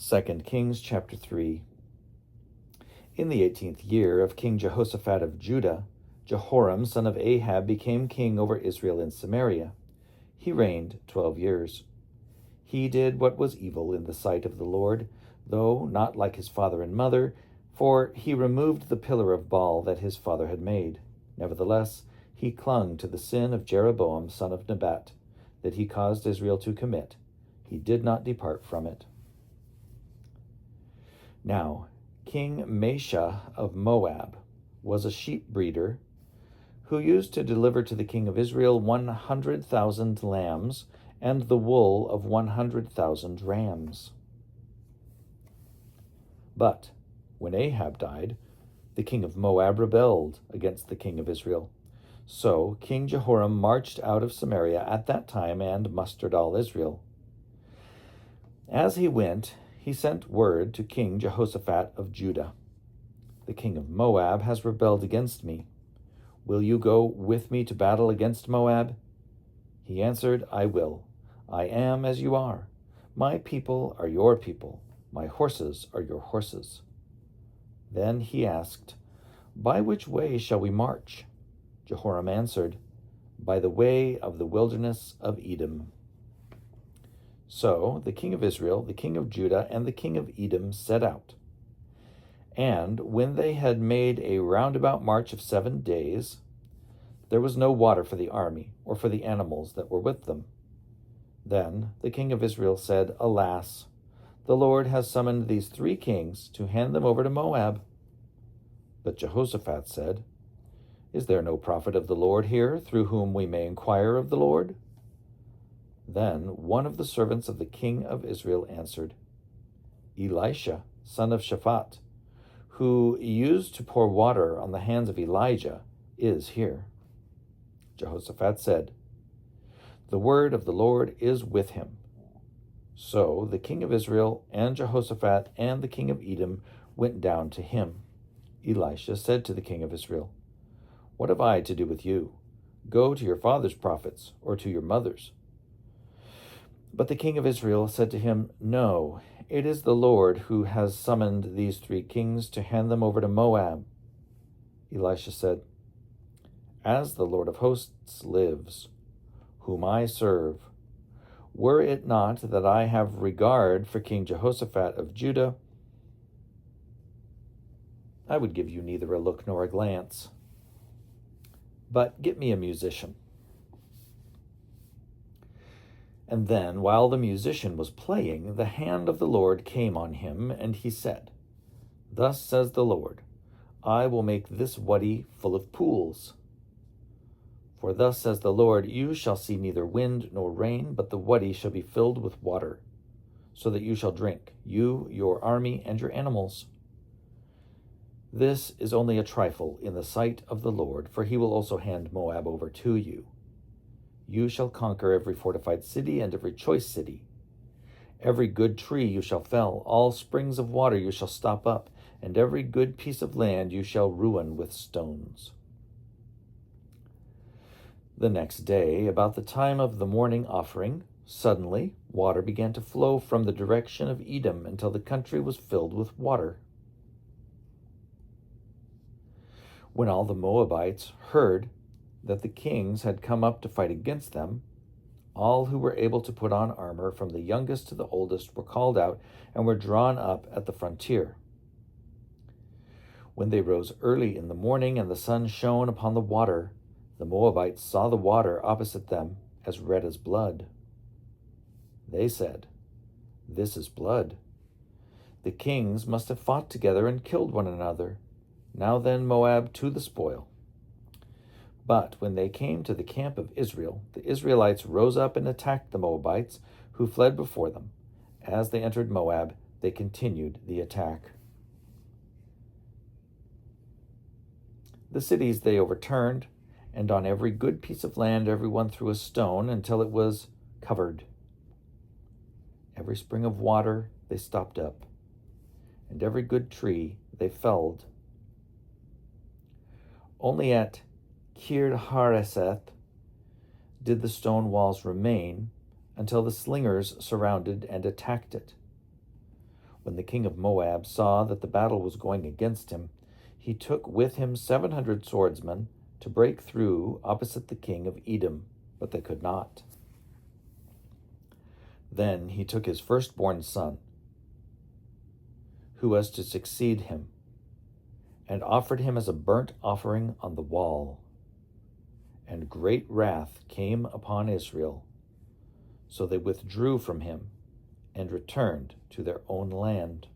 2 Kings chapter 3. In the 18th year of King Jehoshaphat of Judah, Jehoram son of Ahab became king over Israel in Samaria. He reigned 12 years. He did what was evil in the sight of the Lord, though not like his father and mother, for he removed the pillar of Baal that his father had made. Nevertheless, he clung to the sin of Jeroboam son of Nebat, that he caused Israel to commit. He did not depart from it. Now, King Mesha of Moab was a sheep breeder who used to deliver to the king of Israel 100,000 lambs and the wool of 100,000 rams. But when Ahab died, the king of Moab rebelled against the king of Israel. So King Jehoram marched out of Samaria at that time and mustered all Israel. As he went, he sent word to King Jehoshaphat of Judah. The king of Moab has rebelled against me. Will you go with me to battle against Moab? He answered, I will. I am as you are. My people are your people. My horses are your horses. Then he asked, By which way shall we march? Jehoram answered, By the way of the wilderness of Edom. So the king of Israel, the king of Judah, and the king of Edom set out. And when they had made a roundabout march of 7 days, there was no water for the army or for the animals that were with them. Then the king of Israel said, Alas, the Lord has summoned these 3 kings to hand them over to Moab. But Jehoshaphat said, Is there no prophet of the Lord here through whom we may inquire of the Lord? Then one of the servants of the king of Israel answered, Elisha, son of Shaphat, who used to pour water on the hands of Elijah, is here. Jehoshaphat said, The word of the Lord is with him. So the king of Israel and Jehoshaphat and the king of Edom went down to him. Elisha said to the king of Israel, What have I to do with you? Go to your father's prophets or to your mother's. But the king of Israel said to him, No, it is the Lord who has summoned these 3 kings to hand them over to Moab. Elisha said, As the Lord of hosts lives, whom I serve, were it not that I have regard for King Jehoshaphat of Judah, I would give you neither a look nor a glance. But get me a musician. And then, while the musician was playing, the hand of the Lord came on him, and he said, Thus says the Lord, I will make this wadi full of pools. For thus says the Lord, you shall see neither wind nor rain, but the wadi shall be filled with water, so that you shall drink, you, your army, and your animals. This is only a trifle in the sight of the Lord, for he will also hand Moab over to you. You shall conquer every fortified city and every choice city. Every good tree you shall fell, all springs of water you shall stop up, and every good piece of land you shall ruin with stones. The next day, about the time of the morning offering, suddenly water began to flow from the direction of Edom until the country was filled with water. When all the Moabites heard that the kings had come up to fight against them, all who were able to put on armor, from the youngest to the oldest, were called out and were drawn up at the frontier. When they rose early in the morning and the sun shone upon the water, the Moabites saw the water opposite them as red as blood. They said, This is blood. The kings must have fought together and killed one another. Now then, Moab, to the spoil. But when they came to the camp of Israel, the Israelites rose up and attacked the Moabites, who fled before them. As they entered Moab, they continued the attack. The cities they overturned, and on every good piece of land everyone threw a stone until it was covered. Every spring of water they stopped up, and every good tree they felled. Only at Kir Hareseth did the stone walls remain until the slingers surrounded and attacked it. When the king of Moab saw that the battle was going against him, he took with him 700 swordsmen to break through opposite the king of Edom, but they could not. Then he took his firstborn son, who was to succeed him, and offered him as a burnt offering on the wall. And great wrath came upon Israel, so they withdrew from him and returned to their own land.